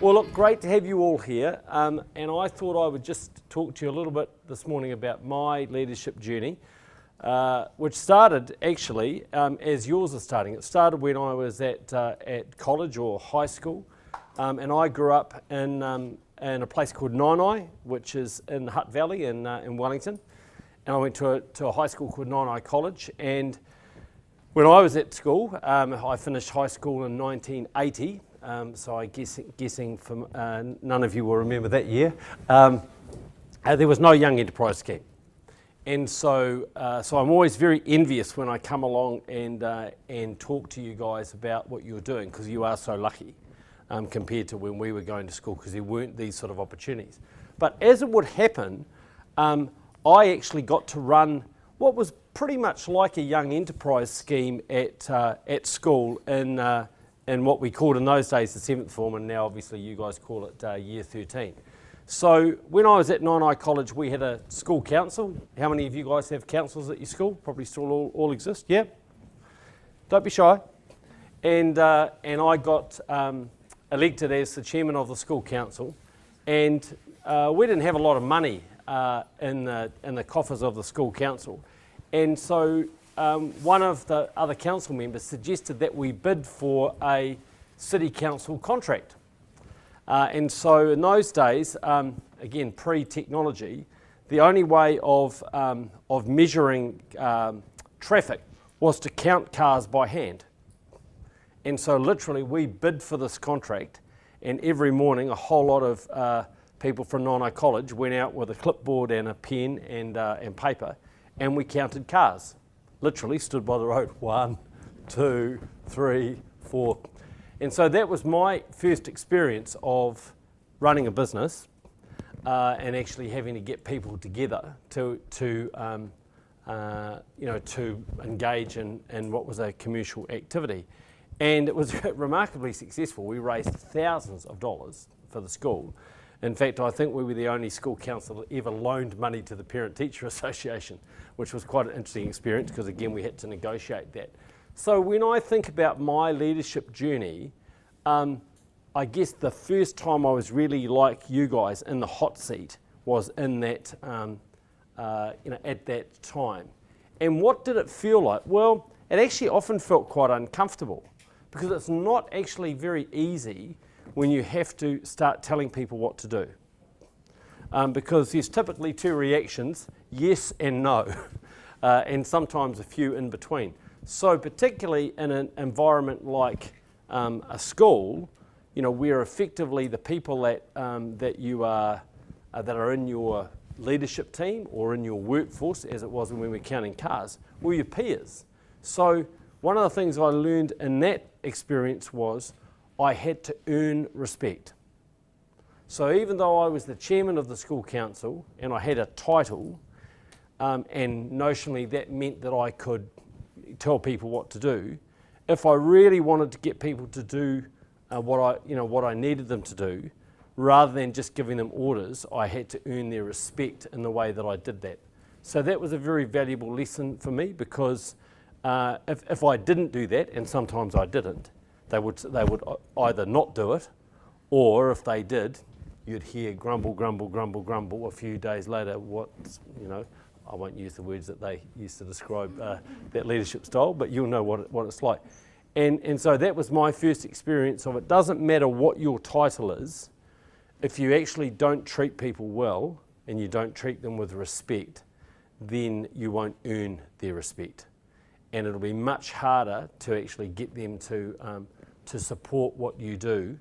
Well, look, great to have you all here, and I thought I would just talk to you a little bit this morning about my leadership journey, which started actually as yours is starting. It started when I was at college or high school, and I grew up in a place called Nainai, which is in the Hutt Valley in Wellington, and I went to a high school called Nainai College. And when I was at school, I finished high school in 1980. So I'm guessing from none of you will remember that year. There was no Young Enterprise Scheme, and so I'm always very envious when I come along and talk to you guys about what you're doing, because you are so lucky compared to when we were going to school, because there weren't these sort of opportunities. But as it would happen, I actually got to run what was pretty much like a Young Enterprise Scheme at school in what we called in those days the 7th form, and now obviously you guys call it year 13. So when I was at Nainai College, we had a school council. How many of you guys have councils at your school? Probably still all exist, yeah? Don't be shy. And I got elected as the chairman of the school council, and we didn't have a lot of money in the coffers of the school council. And so one of the other council members suggested that we bid for a city council contract. And so in those days, again, pre-technology, the only way of measuring traffic was to count cars by hand. And so literally we bid for this contract, and every morning a whole lot of people from Nainai College went out with a clipboard and a pen and paper, and we counted cars. Literally stood by the road, 1, 2, 3, 4. And so that was my first experience of running a business and actually having to get people together to engage in what was a commercial activity. And it was remarkably successful. We raised thousands of dollars for the school. In fact, I think we were the only school council that ever loaned money to the Parent-Teacher Association, which was quite an interesting experience, because again, we had to negotiate that. So when I think about my leadership journey, I guess the first time I was really like you guys in the hot seat was in that, at that time. And what did it feel like? Well, it actually often felt quite uncomfortable, because it's not actually very easy when you have to start telling people what to do. Because there's typically two reactions, yes and no, and sometimes a few in between. So particularly in an environment like a school, where effectively the people that are in your leadership team or in your workforce, as it was when we were counting cars, were your peers. So one of the things I learned in that experience was I had to earn respect. So even though I was the chairman of the school council and I had a title, and notionally that meant that I could tell people what to do, if I really wanted to get people to do what I needed them to do, rather than just giving them orders, I had to earn their respect in the way that I did that. So that was a very valuable lesson for me, because if I didn't do that, and sometimes I didn't, they would either not do it, or if they did, you'd hear grumble, grumble, grumble, grumble a few days later. I won't use the words that they used to describe that leadership style, but you'll know what it's like. And so that was my first experience of it. Doesn't matter what your title is, if you actually don't treat people well and you don't treat them with respect, then you won't earn their respect. And it'll be much harder to actually get them to support what you do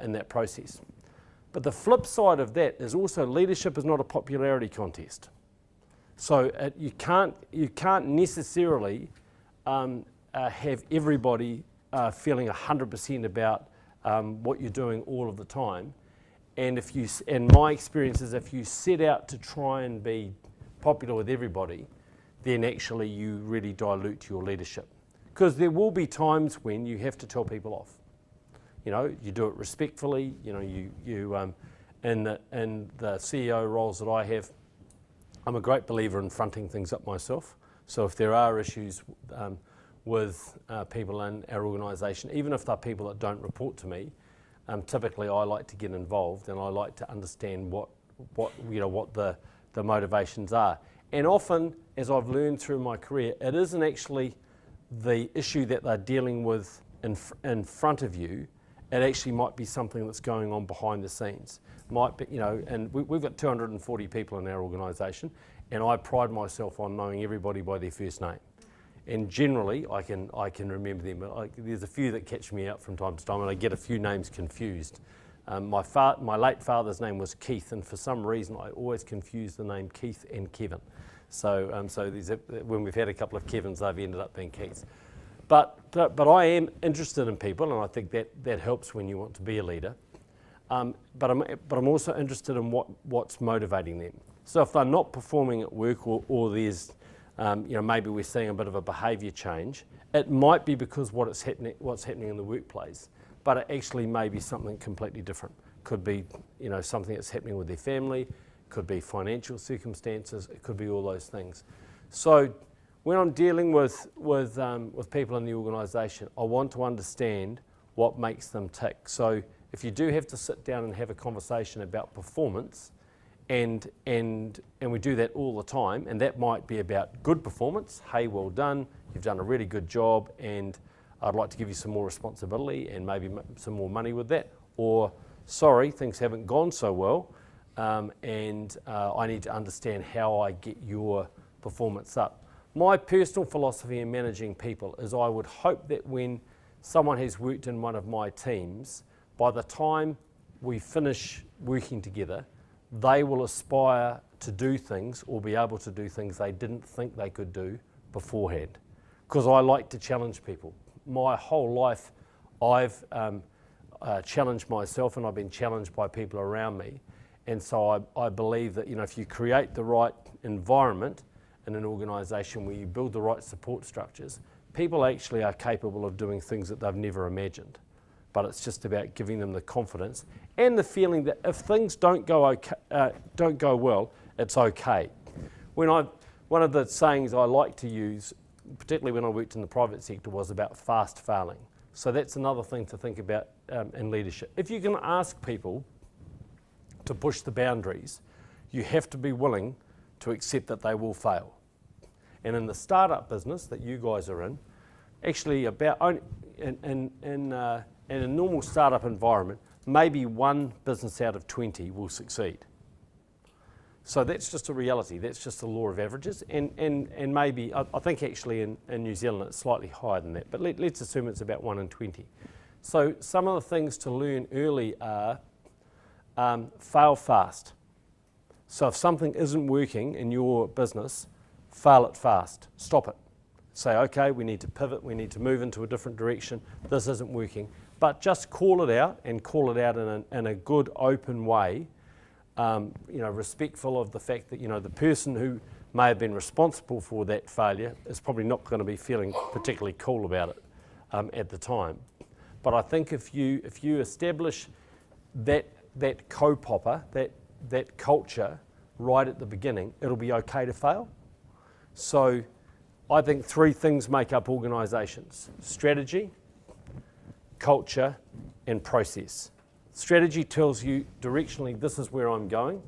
in that process. But the flip side of that is also leadership is not a popularity contest. So you can't necessarily have everybody feeling 100% about what you're doing all of the time. And my experience is, if you set out to try and be popular with everybody, then actually you really dilute your leadership. Because there will be times when you have to tell people off. You do it respectfully. In the CEO roles that I have, I'm a great believer in fronting things up myself. So if there are issues with people in our organisation, even if they're people that don't report to me, typically I like to get involved and I like to understand what the motivations are. And often, as I've learned through my career, it isn't actually the issue that they're dealing with in front of you. It actually might be something that's going on behind the scenes. Might be, and we've got 240 people in our organisation, and I pride myself on knowing everybody by their first name. And generally, I can remember them. There's a few that catch me out from time to time, and I get a few names confused. My late father's name was Keith, and for some reason, I always confuse the name Keith and Kevin. So when we've had a couple of Kevins, they've ended up being Keiths. But I am interested in people, and I think that helps when you want to be a leader. But I'm also interested in what's motivating them. So if they're not performing at work, or there's maybe we're seeing a bit of a behaviour change, it might be because what's happening in the workplace, but it actually may be something completely different. Could be something that's happening with their family, could be financial circumstances, it could be all those things. So when I'm dealing with people in the organisation, I want to understand what makes them tick. So if you do have to sit down and have a conversation about performance, and we do that all the time, and that might be about good performance, hey, well done, you've done a really good job, and I'd like to give you some more responsibility and maybe some more money with that, or sorry, things haven't gone so well, and I need to understand how I get your performance up. My personal philosophy in managing people is I would hope that when someone has worked in one of my teams, by the time we finish working together, they will aspire to do things or be able to do things they didn't think they could do beforehand. Because I like to challenge people. My whole life I've challenged myself, and I've been challenged by people around me. And so I believe that if you create the right environment in an organisation where you build the right support structures, people actually are capable of doing things that they've never imagined. But it's just about giving them the confidence and the feeling that if things don't go well, it's okay. One of the sayings I like to use, particularly when I worked in the private sector, was about fast failing. So that's another thing to think about in leadership. If you can ask people to push the boundaries, you have to be willing to accept that they will fail. And in the startup business that you guys are in, actually in a normal startup environment, maybe one business out of 20 will succeed. So that's just a reality. That's just the law of averages. And maybe, I think actually in New Zealand it's slightly higher than that, but let's assume it's about 1 in 20. So some of the things to learn early are fail fast. So if something isn't working in your business, fail it fast. Stop it. Say, okay, we need to pivot, we need to move into a different direction. This isn't working. But just call it out, and call it out in a good, open way, respectful of the fact that the person who may have been responsible for that failure is probably not going to be feeling particularly cool about it at the time. But I think if you establish that co-popper, that culture right at the beginning, it'll be okay to fail. So I think 3 things make up organisations: strategy, culture, and process. Strategy tells you directionally, this is where I'm going,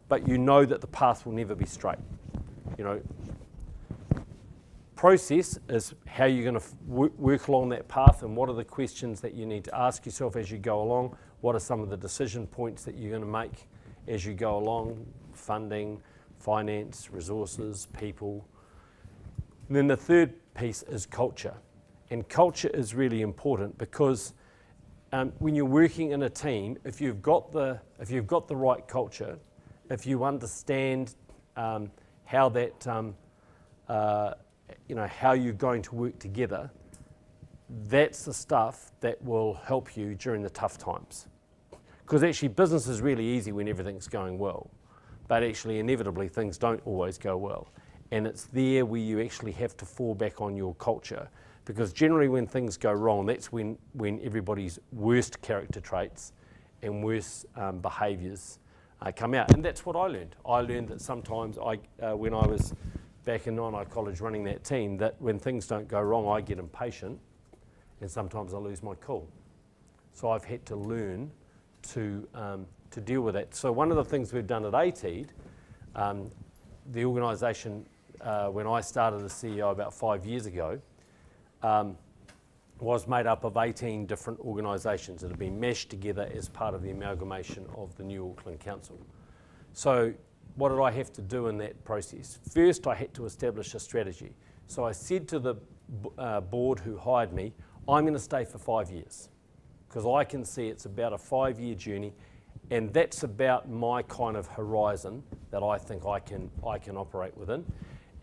but you know that the path will never be straight. Process is how you're going to work along that path, and what are the questions that you need to ask yourself as you go along. What are some of the decision points that you're going to make as you go along? Funding, finance, resources, people. And then the third piece is culture. And culture is really important because when you're working in a team, if you've got the right culture, if you understand how that how you're going to work together, that's the stuff that will help you during the tough times. Because actually business is really easy when everything's going well, but actually inevitably things don't always go well. And it's there where you actually have to fall back on your culture, because generally when things go wrong, that's when everybody's worst character traits and worst behaviours come out. And that's what I learned. I learned that sometimes when I was back in Nine College running that team, that when things don't go wrong, I get impatient and sometimes I lose my cool. So I've had to learn to deal with that. So one of the things we've done at ATEED, the organisation, when I started as CEO about 5 years ago, was made up of 18 different organisations that have been meshed together as part of the amalgamation of the new Auckland Council. So what did I have to do in that process? First, I had to establish a strategy. So I said to the board who hired me, I'm going to stay for 5 years because I can see it's about a 5-year journey, and that's about my kind of horizon that I think I can operate within.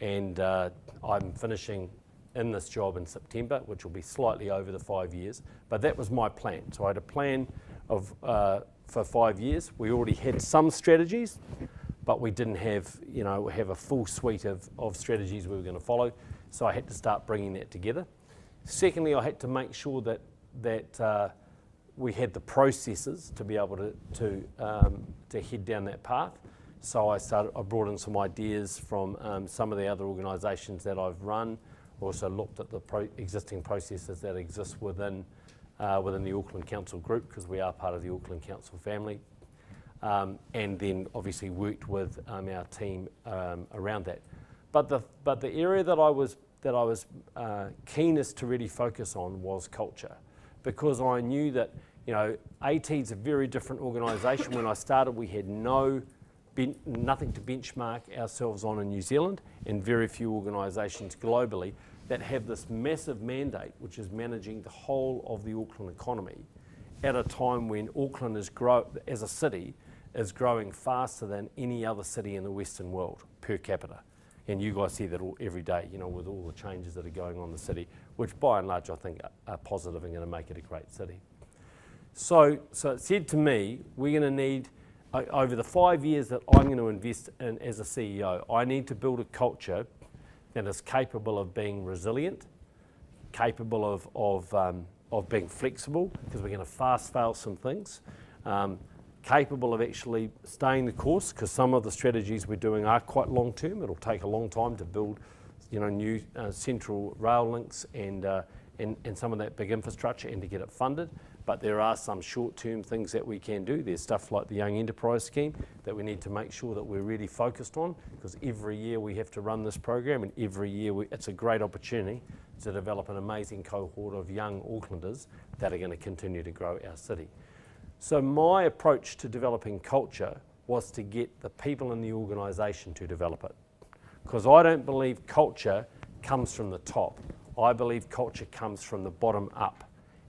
And I'm finishing in this job in September, which will be slightly over the 5 years, but that was my plan. So I had a plan of for 5 years. We already had some strategies, but we didn't have a full suite of strategies we were going to follow. So I had to start bringing that together. Secondly, I had to make sure that we had the processes to be able to head down that path. So I brought in some ideas from some of the other organisations that I've run. Also looked at the existing processes that exist within the Auckland Council group, because we are part of the Auckland Council family, and then obviously worked with our team around that. But the area that I was keenest to really focus on was culture, because I knew that ATEED's a very different organisation. When I started, we had nothing to benchmark ourselves on in New Zealand, and very few organisations globally that have this massive mandate, which is managing the whole of the Auckland economy at a time when Auckland as a city is growing faster than any other city in the Western world per capita. And you guys see that every day, with all the changes that are going on in the city, which by and large I think are positive and going to make it a great city. So it said to me, we're going to need, over the 5 years that I'm going to invest in as a CEO, I need to build a culture that is capable of being resilient, capable of being flexible, because we're going to fast fail some things, capable of actually staying the course, because some of the strategies we're doing are quite long term. It'll take a long time to build new central rail links and some of that big infrastructure and to get it funded. But there are some short-term things that we can do. There's stuff like the Young Enterprise Scheme that we need to make sure that we're really focused on, because every year we have to run this program, and every year it's a great opportunity to develop an amazing cohort of young Aucklanders that are going to continue to grow our city. So my approach to developing culture was to get the people in the organisation to develop it, because I don't believe culture comes from the top. I believe culture comes from the bottom up.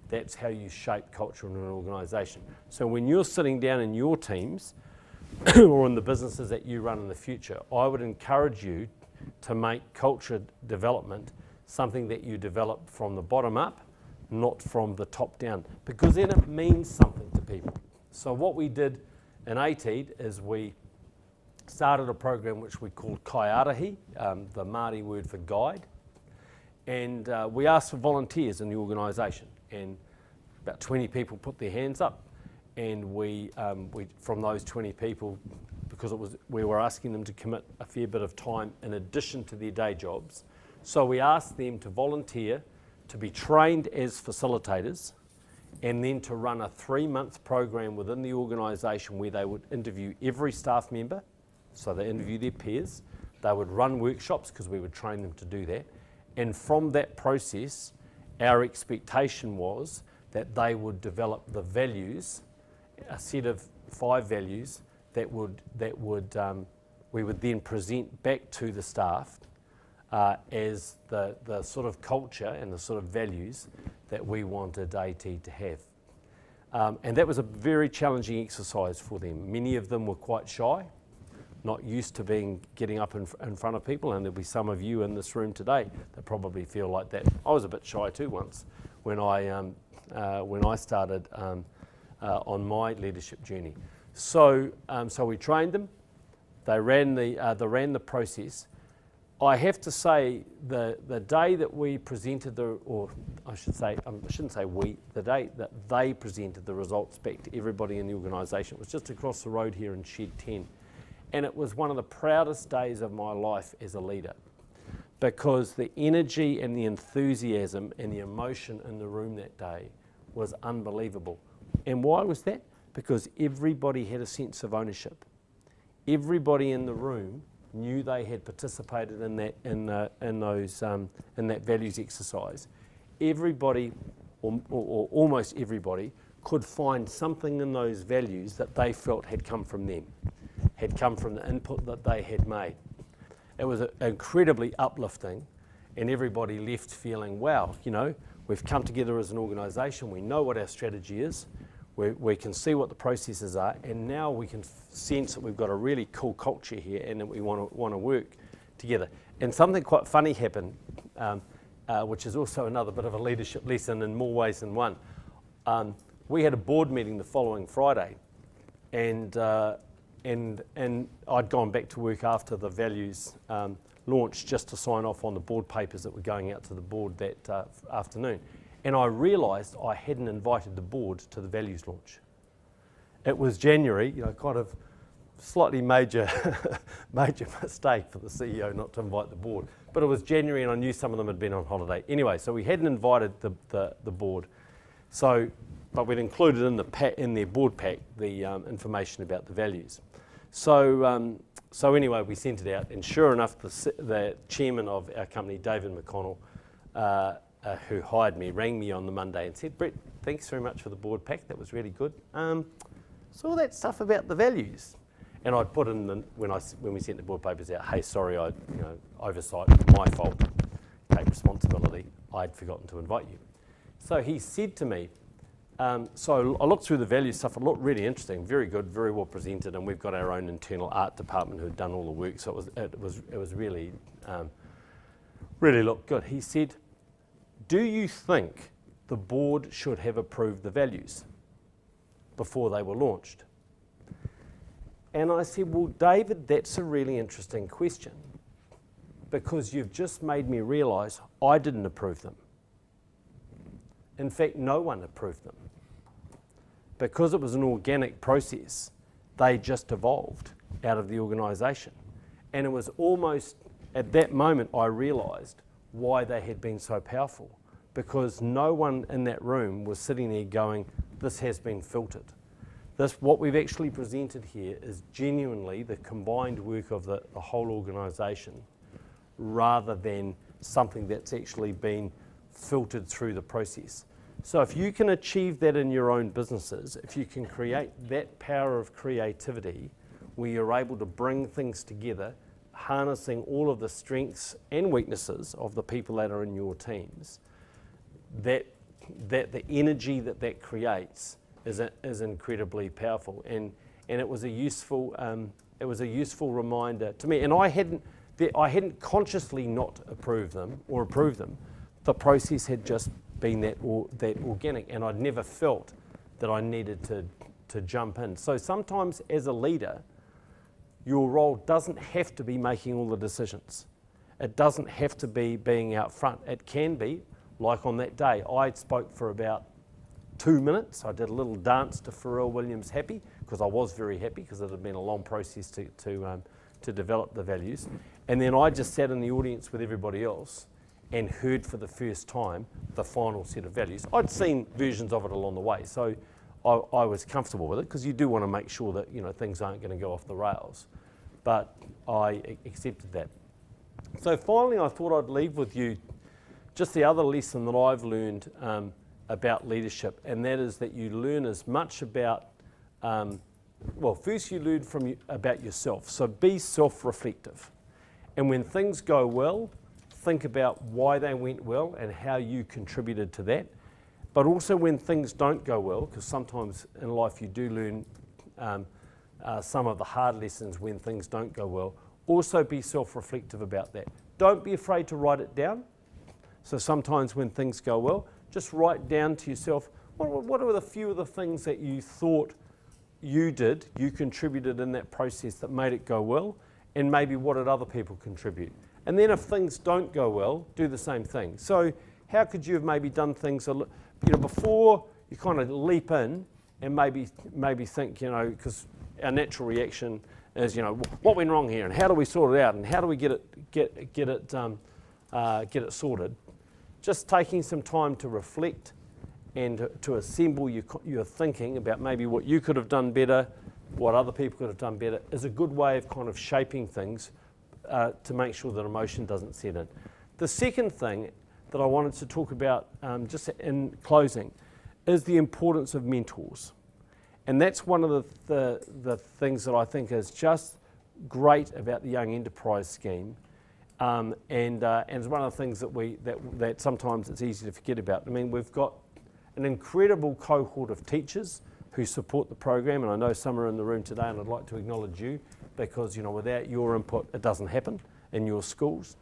That's how you shape culture in an organisation. So when you're sitting down in your teams or in the businesses that you run in the future, I would encourage you to make culture development something that you develop from the bottom up, not from the top down, because then it means something to people. So what we did in ATEED is we started a program which we called Kaiarahi, the Māori word for guide, and we asked for volunteers in the organisation, and about 20 people put their hands up, and we from those 20 people, because we were asking them to commit a fair bit of time in addition to their day jobs, so we asked them to volunteer, to be trained as facilitators, and then to run a 3-month program within the organisation where they would interview every staff member, so they interview their peers, they would run workshops because we would train them to do that, and from that process our expectation was that they would develop the values, a set of 5 values that we would then present back to the staff as the sort of culture and the sort of values that we wanted ATEED to have. And that was a very challenging exercise for them. Many of them were quite shy, not used to getting up in front of people, and there'll be some of you in this room today that probably feel like that. I was a bit shy too once when I started on my leadership journey. So we trained them. They ran the process. I have to say the day that we presented the day that they presented the results back to everybody in the organisation, it was just across the road here in Shed 10. And it was one of the proudest days of my life as a leader, because the energy and the enthusiasm and the emotion in the room that day was unbelievable. And why was that? Because everybody had a sense of ownership. Everybody in the room knew they had participated in that in that values exercise. Everybody, or almost everybody, could find something in those values that they felt had come from them, had come from the input that they had made. It was incredibly uplifting, and everybody left feeling, wow, you know, we've come together as an organisation, we know what our strategy is, we can see what the processes are, and now we can sense that we've got a really cool culture here and that we want to work together. And something quite funny happened, which is also another bit of a leadership lesson in more ways than one. We had a board meeting the following Friday, and I'd gone back to work after the values launch just to sign off on the board papers that were going out to the board that afternoon. And I realised I hadn't invited the board to the values launch. It was January, you know, kind of slightly major mistake for the CEO not to invite the board. But it was January and I knew some of them had been on holiday. Anyway, so we hadn't invited the board. So, but we'd included in their board pack the information about the values. So anyway, we sent it out, and sure enough, the chairman of our company, David McConnell, who hired me, rang me on the Monday and said, "Brett, thanks very much for the board pack. That was really good. So all that stuff about the values." And I'd put in when we sent the board papers out, "Hey, sorry, oversight, my fault. Take responsibility. I'd forgotten to invite you." So he said to me, so I looked through the value stuff. It looked really interesting, very good, very well presented, and we've got our own internal art department who'd done all the work. So it was really really looked good. He said, "Do you think the board should have approved the values before they were launched?" And I said, "Well, David, that's a really interesting question, because you've just made me realise I didn't approve them. In fact, no one approved them. Because it was an organic process, they just evolved out of the organisation." And it was almost at that moment I realised why they had been so powerful, because no one in that room was sitting there going, "This has been filtered. What we've actually presented here is genuinely the combined work of the whole organisation, rather than something that's actually been filtered through the process." So if you can achieve that in your own businesses, if you can create that power of creativity where you're able to bring things together, harnessing all of the strengths and weaknesses of the people that are in your teams, that the energy that creates is incredibly powerful. And it was a useful reminder to me. And I hadn't consciously not approved them. The process had just been that organic, and I'd never felt that I needed to jump in. So sometimes as a leader, your role doesn't have to be making all the decisions. It doesn't have to be being out front. It can be, like on that day, I spoke for about 2 minutes. I did a little dance to Pharrell Williams' Happy, because I was very happy, because it had been a long process to develop the values. And then I just sat in the audience with everybody else and heard for the first time the final set of values. I'd seen versions of it along the way, so I was comfortable with it, because you do want to make sure that, you know, things aren't going to go off the rails. But I accepted that. So finally, I thought I'd leave with you just the other lesson that I've learned about leadership, and that is that you learn as much about, first you learn about yourself. So be self-reflective. And when things go well, think about why they went well and how you contributed to that. But also when things don't go well, because sometimes in life you do learn some of the hard lessons when things don't go well, also be self-reflective about that. Don't be afraid to write it down. So sometimes when things go well, just write down to yourself, what are the few of the things that you thought you contributed in that process that made it go well, and maybe what did other people contribute? And then if things don't go well, do the same thing. So how could you have maybe done things, before you kind of leap in and maybe think, because our natural reaction is, what went wrong here, and how do we sort it out, and how do we get it sorted? Just taking some time to reflect and to assemble your thinking about maybe what you could have done better, what other people could have done better, is a good way of kind of shaping things to make sure that emotion doesn't set in. The second thing that I wanted to talk about just in closing is the importance of mentors. And that's one of the things that I think is just great about the Young Enterprise Scheme. And it's one of the things that sometimes it's easy to forget about. I mean, we've got an incredible cohort of teachers who support the program, and I know some are in the room today, and I'd like to acknowledge you, because without your input it doesn't happen in your schools.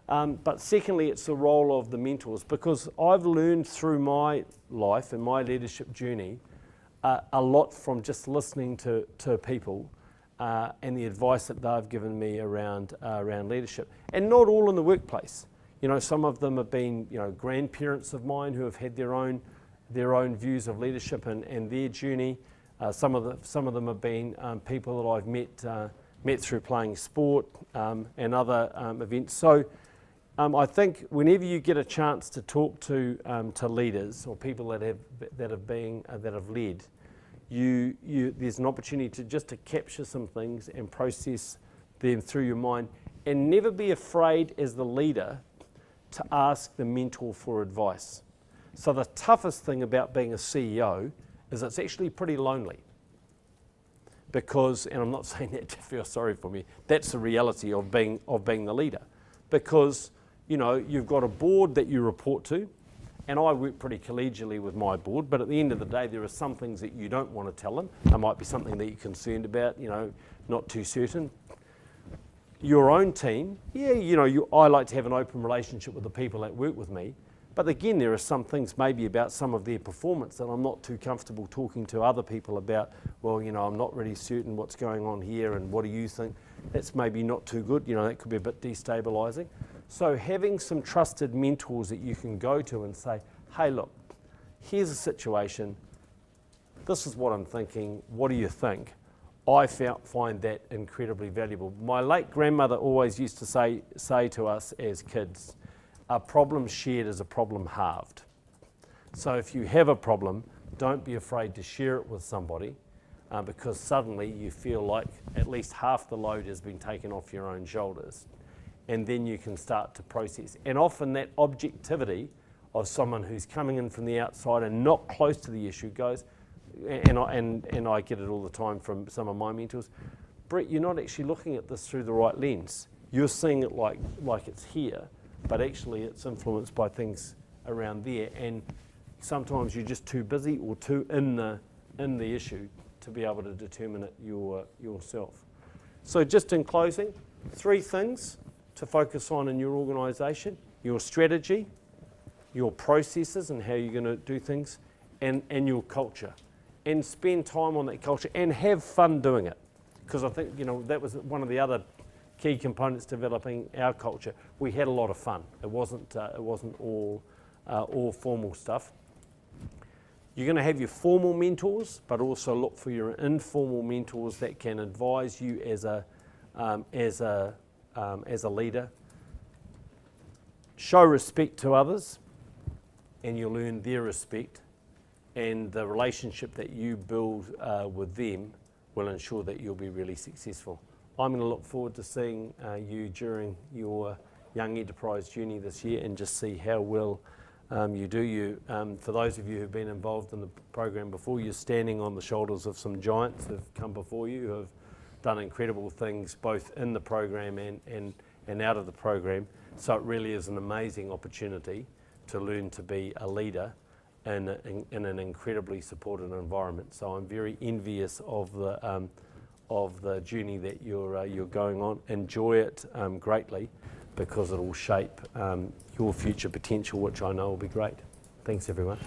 But secondly, it's the role of the mentors, because I've learned through my life and my leadership journey a lot from just listening to people and the advice that they've given me around leadership. And not all in the workplace. Some of them have been grandparents of mine who have had their own views of leadership and their journey. Some of them have been people that I've met through playing sport and other events. So I think whenever you get a chance to talk to leaders or people that have led, there's an opportunity to capture some things and process them through your mind, and never be afraid as the leader to ask the mentor for advice. So the toughest thing about being a CEO is it's actually pretty lonely. Because, and I'm not saying that to feel sorry for me, that's the reality of being the leader. Because you've got a board that you report to, and I work pretty collegially with my board, but at the end of the day there are some things that you don't want to tell them. There might be something that you're concerned about, not too certain. Your own team, I like to have an open relationship with the people that work with me, but again there are some things maybe about some of their performance that I'm not too comfortable talking to other people about. Well, I'm not really certain what's going on here, and what do you think? That's maybe not too good, that could be a bit destabilising. So having some trusted mentors that you can go to and say, hey look, here's a situation, this is what I'm thinking, what do you think? I find that incredibly valuable. My late grandmother always used to say to us as kids, a problem shared is a problem halved. So if you have a problem, don't be afraid to share it with somebody, because suddenly you feel like at least half the load has been taken off your own shoulders. And then you can start to process. And often that objectivity of someone who's coming in from the outside and not close to the issue goes, and I get it all the time from some of my mentors, Brett, you're not actually looking at this through the right lens. You're seeing it like it's here, but actually it's influenced by things around there, and sometimes you're just too busy or too in the issue to be able to determine it yourself. So just in closing, 3 things to focus on in your organisation: your strategy, your processes and how you're going to do things, and your culture. And spend time on that culture and have fun doing it. Because I think that was one of the other key components to developing our culture. We had a lot of fun. It wasn't all formal stuff. You're going to have your formal mentors, but also look for your informal mentors that can advise you as a leader. Show respect to others, and you'll earn their respect, and the relationship that you build with them will ensure that you'll be really successful. I'm going to look forward to seeing you during your Young Enterprise journey this year, and just see how well you do. For those of you who've been involved in the program before, you're standing on the shoulders of some giants who've come before you, who have done incredible things both in the program and out of the program. So it really is an amazing opportunity to learn to be a leader in an incredibly supported environment. So I'm very envious of the journey that you're going on. Enjoy it greatly, because it will shape your future potential, which I know will be great. Thanks everyone.